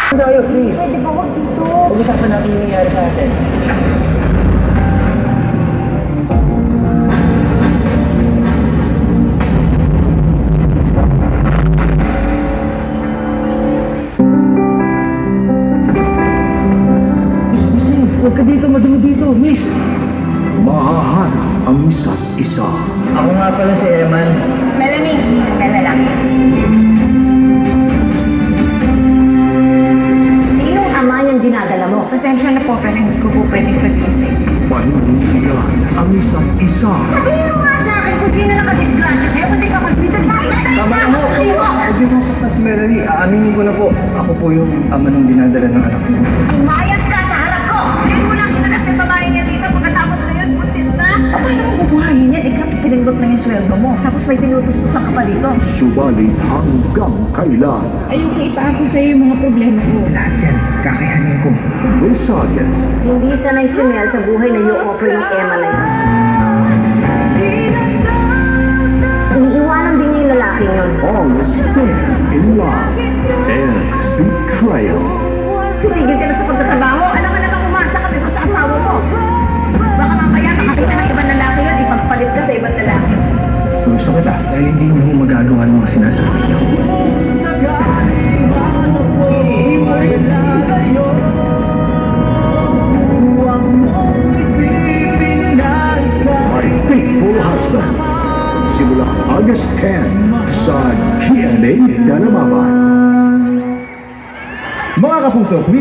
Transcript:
Tayo, please. Pwede ba wag dito? Pag-usapan natin yung nangyari sa atin. Miss, huwag ka dito, madumi dito, miss. Mahahanap ang isa't isa. Ako nga pala si Eman. Melanie, lalaki. Sinong ama niyang dinadala mo? Pasensya na po, pero hindi ko po pwedeng sabihin sa inyo. Panindigan ang isa't isa. Sabihin mo nga sa akin kung sino nakadisgrasya sa'yo, kundi ka magbitan tayo. Tama na mo. Huwag niyo pong saktan si Melanie. Aaminin ko na po. Ako po yung ama ng dinadala ng anak niyo. Umayas ka sa harap ko! Ngayon mo lang kinalap ng babae niya dito pagkatapos na yun, buntis na. Paano mo bubuhayin yan? Ikaw, pinindot lang yung sweldo mo. Tapos may tinutustusan ka pa dito. Subalit hanggang kailan? Ayoko ipako sa iyo yung mga problema ko. Lahat yan. Kakayanin ko. Visayas, Hindi sanay si Mel sa buhay na i-offer ng Emma na yun. Iniiwanan din niya yung lalaking yun. all is fair in love and betrayal. Tumigil ka na sa pagtatrabaho. Alam mo namang umasa kami doon sa asawa mo. Baka mamaya makakita ng ibang lalaki yun, ipagpalit ka sa ibang lalaki. Gusto kita dahil hindi niyo magagawa ng mga sinasabi niyo. My Faithful Husband. Simula August 10 sa GMA Dalamaban. Mga kapuso, please